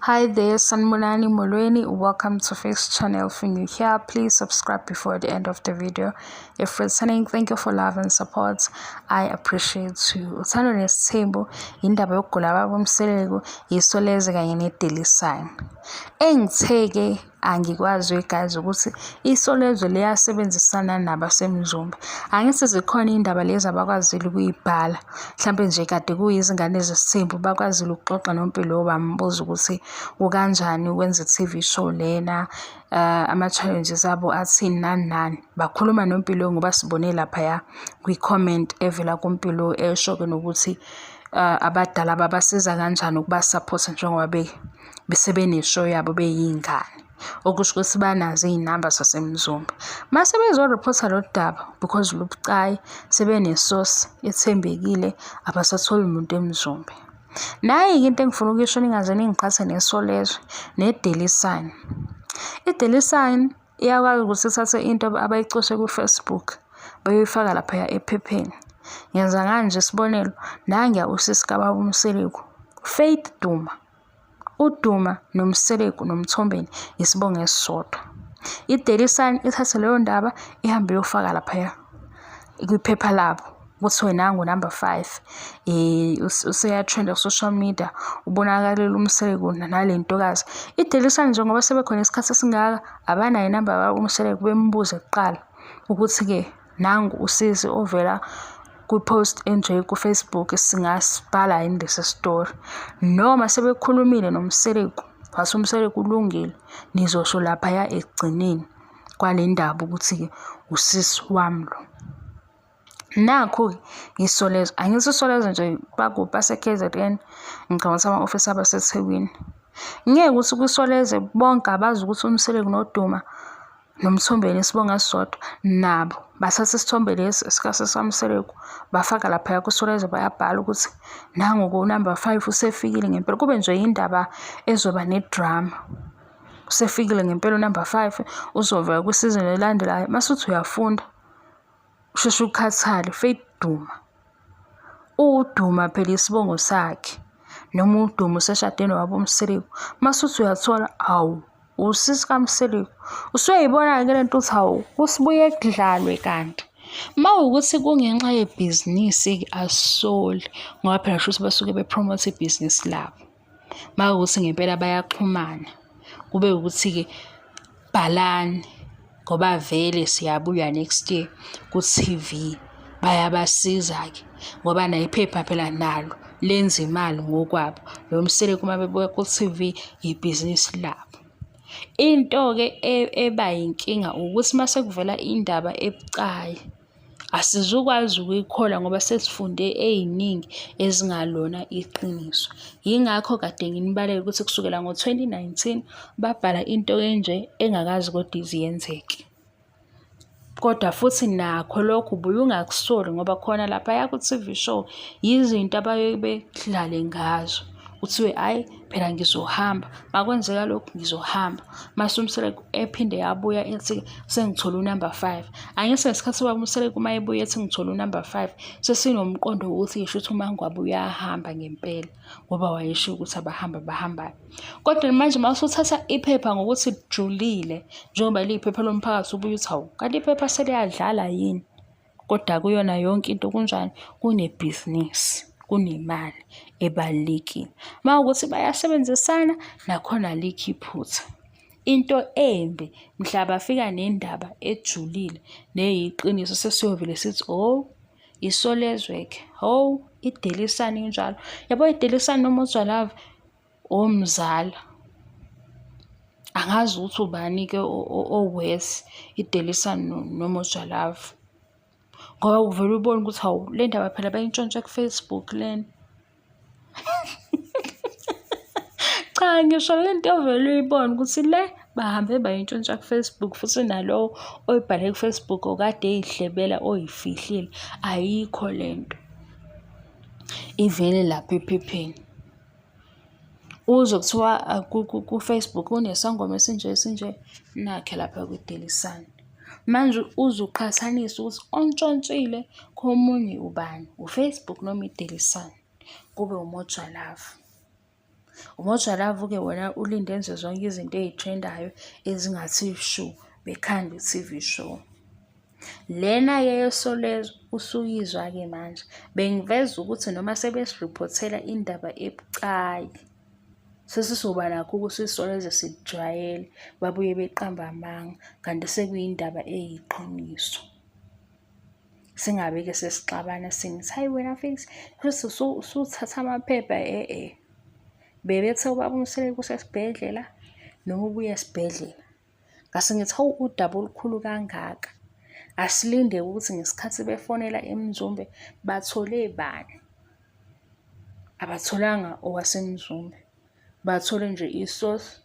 Hi there, Sanmunani Molweni. Welcome to Face Channel. If you're new here, please subscribe before the end of the video. If returning, thank you for love and support. I appreciate you. Uthando Nesthembu indaba yokugula baba Mseleku yisoleze kanye ne-daily sign. Engitheke angikwazi guys ukuthi isolezwe liyasebenzisana nabasemzumbe. Angithi zikhona indaba lezi abakwazile ukuyibhala. Mhlambe nje kade kuyizingane zesithembu bakwazile ukuxoxa nompilo bambuza ukuthi ukanjani ukwenza i-TV show lena, ama-challenges abo athini nani. Bakhuluma nompilo ngoba sibone lapha kwi-comment evela kumpilo esho-ke nokuthi abadala babasiza kanjani ukubasupport njengoba besebeneshow yabo beyingane. Okusho ukuthi banazo iy'namba zasemzumbe. Mase bezoreporta lo daba because lubucayi sebenesource ethembekile abasatholi umuntu emzumbe. Nayi into engifuna ukuyisho ningaze ningiqhathe nesolezwe ne-daily sign. I-daily sign iyakwazi ukuthi ithathe into abayicoshe ku-Facebook bayoyifaka lapha ephepheni. Ngenza kanje isibonelo, nangiya usisi kababa Mseleku, Faith Duma. uDuma noMseleku noMthombeni isibongo esisodwa. I-daily sign ithathe leyo ndaba ihambe yofaka lapha kwiphepha labo. Kuthiwe nangu number 5 useyatrend ku-social media, ubonakalela uMseleku nale ntokazi. I-daily sign njengoba sebekhona isikhathi esingaka abanayo inamba yabo uMseleku bembuze kuqala ukuthi-ke nangu usisi ovela kwi-post enje ku-Facebook singasibhala yini lesi story, noma sebekhulumile noMseleku wathi uMseleku ulungile nizosho laphaya ekugcineni kwale ndaba ukuthi-ke usisi wami lo. Nakho isolezwe, angithi isolezwe nje bakuphi base-KZN, ngicabanga ama-office abaseThekwini. Ngeke ukuthi kwisolezwe bonke abazi ukuthi uMseleku noDuma noMthombeni isibongo esisodwa, nabo bathatha isithombe lesi sikaMseleku bafaka lapha kwisolezwe bayabhala ukuthi nangu ku-number 5 usefikile ngempela. Kube nje indaba ezoba nedrama. Usefikile ngempela u-number 5 uzovela kwisizini elandelayo. Masuthi uyafunda usheshe ukhathale. Faith Duma, uDuma phela isibongo sakhe, noma uDuma useshade nowabo uMseleku. Masuthi uyathola awu usisi kaMseleku, usuyayibona-ke le nto uthi hawu kusibuye kudlalwe. Kanti mawukuthi kungenxa yebhizinisi asisoli ngoba phela shuthi basuke bepromote ibhizinisi labo. Mawukuthi ngempela bayaxhumana kube ukuthi-ke bhalani ngoba vele siyabuya next year ku-TV, bayabasiza-ke ngoba nayo iphepha phela nalo lenza imali ngokwabo. Lo Mseleku uma bebuya ku-TV ibhizinisi labo. Into-ke eba yinkinga ukuthi mase kuvela indaba ebucayi asizukwazi ukuyikholwa ngoba sesifunde ey'ningi ezingalona iqiniso. Yingakho kade nginibalele ukuthi kusukela ngo-2019 babhala into enje engakazi kodwa iziyenzeke. Kodwa futhi nakho lokho ubuye ungakusoli ngoba khona laphaya ku-TV show yizinto abaye bedlale ngazo. Kuthiwe hayi phela ngizohamba, makwenzeka lokhu ngizohamba. Mase uMseleku ephinde yabuya ethi sengithola u-number 5. Angithi ngesikhathi baba uMseleku uma ebuya ethi ngithola u-number 5 sesinomqondo wokuthi ngisho ukuthi uMangwabi uyahamba ngempela ngoba wayesho ukuthi abahambayo. Kodwa manje masuthatha iphepha ngokuthi lijulile njengoba liyiphepha lomphakathi ubuye uthi hawu kanti iphepha seliyadlala yini. Kodwa kuyona yonke into kunjani, kunebhizinisi, kunemali ebalulekile. Mawukuthi bayasebenzisana nakhona alikho iphutha. Into embi mhla bafika nendaba ejulile neyiqiniso sesiyovele sithi oh isolezwe-ke, oh i-daily sign injalo. Yabo i-daily sign noma uZwalava omzala angazi ukuthi ubani-ke owesi i-daily sign noma uZwalava ngoba uvele ubone ukuthi hawu le ndaba phela bayintshontshe ku-Facebook lena. Cha, ngisho le nto ovele uyibone ukuthi le bahambe bayintshontsha ku-Facebook futhi nalowo oyibhale ku-Facebook okade eyihlebela oyifihlile ayikho le nto ivele lapha ephepheni. Uzwe kuthiwa ku-Facebook kunesangoma esinje nakhe lapha kwi-daily sign. Manje uzuqhathanisa ukuthi ontshontshile komunye ubani, uFacebook noma i-daily sign, kube uMojalava. Umoja lava-ke wena ulinde enze zonke izinto ey'trendayo ezingathi shu bekhanda i-TV show. Lena-ke yosolezo usuyizwa-ke manje. Bengiveza ukuthi noma sebesiriphothela indaba ebucayi, sesizoba nakho ukuthi isolezwe sijwayele, babuye beqambe amanga, kanti sekuyindaba eyiqiniso. Singabe-ke sesixabana singithi, hayi wena Fix, usuthatha amaphepha bebethe ubaba uMseleku usesibhedlela noma ubuye esibhedlela. Ngase ngithi, hawu udaba olukhulu kangaka. Asilinde ukuthi ngesikhathi befonela eMzumbe bathole bani. Abatholanga owaseMzumbe, bathole nje isource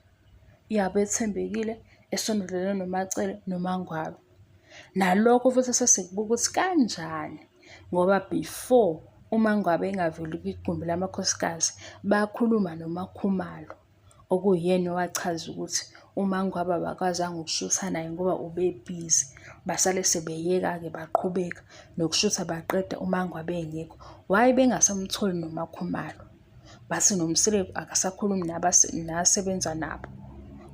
yabo ethembekile esondelene noMacele noMangwabe. Nalokho futhi sesikubuka ukuthi kanjani ngoba before uMangwabe engaveli kwigumbi lamakhosikazi bakhuluma noMakhumalo, okuyena owachaza ukuthi uMangwabe abakwazanga ukushutha naye ngoba ubebhizi. Basale sebeyeka-ke baqhubeka nokushutha baqeda uMangwabe engekho. Why bengasamtholi noMakhumalo? Bathi noMseleku akasakhulumi nasebenza nabo.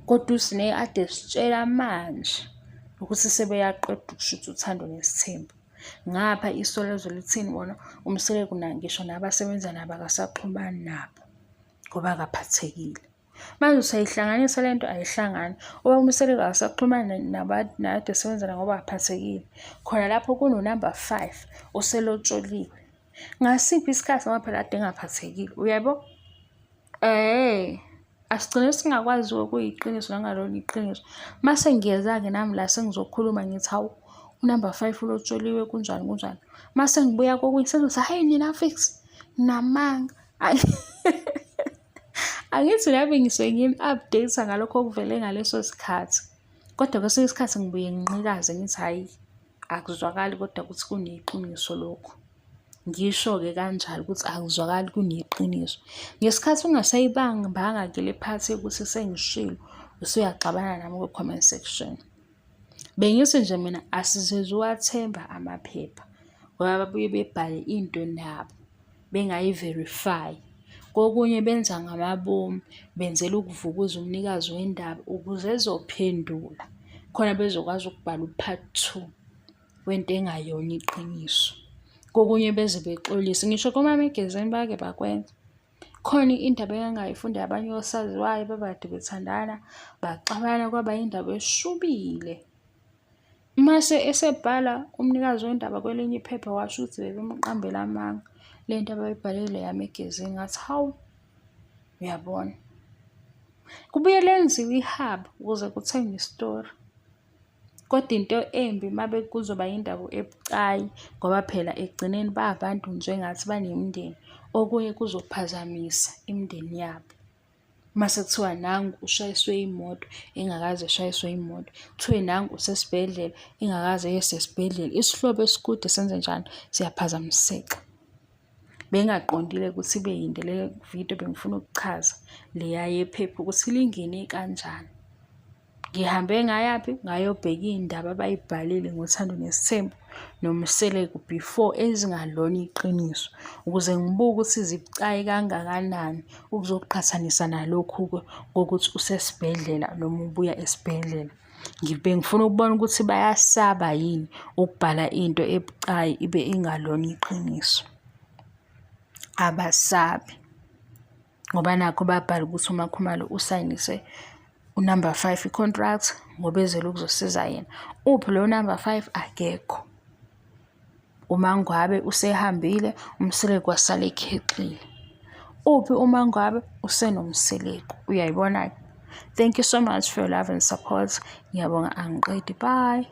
Kodwa usine ade sitshela manje ukuthi sebeyaqeda ukushutha Uthando Nesthembu. Ngapha isolezo lithini bona uMseleku ngisho nabasebenza nabo akasaxhumani nabo ngoba akaphathekile. Manje usayihlanganisa lento ayihlangani. Ubaba uMseleku akasaxhumani nade sebenza nabo ngoba akaphathekile. Khona lapho kunonumber 5 oselotsholiwe. Ngasiphi isikhathi ngoba phela ade engaphathekile, uyabo? Asigcine singakwazi ukuyiqiniso nangalona iqiniso. Mase ngiyeza-ke nami la sengizokhuluma ngithi, hawu unumber 5 ulotsholiwe kunjani. Mase ngibuya kokunye sezothi, hayi nina Fix namanga. Angithi nami ngisuke ngini-update ngalokho okuvele ngaleso sikhathi. Kodwa kwesinye isikhathi ngibuye ngiqikaze ngithi, hayi akuzwakali kodwa ukuthi kuneqiniso lokho. Ngisho-ke kanjalo ukuthi akuzwakali kuneqiniso. Ngesikhathi ungasayibambanga-ke le phathi yokuthi sengishilo, usuyaxabana nami kwi-comment section. Bengithi nje mina asizuwathemba amaphepha ngoba babuye bebhale into nabo bengayi-verify. Kokunye benza ngamabomu, benzela ukuvukuza umnikazi wendaba ukuze ezophendula khona bezokwazi ukubhala u-part 2 wento engayona iqiniso. Kokunye beze bexolise, ngisho komamagazini bake bakwenza. Khona indaba engangayifunda abanye osaziwayo babade bethandana, baxabana kwaba indaba eshubile. Mase esebhala umnikazi wendaba kwelinye iphepha washo ukuthi bebemqambela amanga. Le nto abayibhalile yamagazini ngathi, hawu uyabona. Kubuye lenziwe ihaba ukuze kuthengwe isitori. Kodwa into embi mabe kuzoba indaba ebucayi ngoba phela ekugcineni bayabantu njengathi banemindeni, okunye kuzophazamisa imindeni yabo. Mase kuthiwa nangu ushayiswe imoto engakaze eshayiswe imoto, kuthiwe nangu usesibhedlela engakaze yesesibhedlela. Isihlobo esikude senze njani, siyaphazamiseka. Bengaqondile ukuthi ibe yinde le video bengifuna ukuchaza leya yephepha ukuthi lingene kanjani. Ngihambe ngayaphi ngayobheka iy'ndaba abayibhalile ngoThando Nesthembu noMseleku before ezingalona iqiniso ukuze ngibuke ukuthi zibucayi kangakanani ukuzoqhathanisa nalokhu-ke kokuthi usesibhedlela noma ubuya esibhedlela. Bengifuna ukubona ukuthi bayasaba yini ukubhala into ebucayi ibe ingalona iqiniso. Abasabi ngoba nakho babhala ukuthi uMakhumalo usayinise unumber 5 i-contract ngoba ezele ukuzosiza yena. Uphi lo number 5? Akekho. uMangwabe usehambile, uMseleku wasala ekhexile. Uphi uMangwabe? UsenoMseleku. Uyayibona? Thank you so much for your love and support. Ngiyabonga, angiqedi. Bye.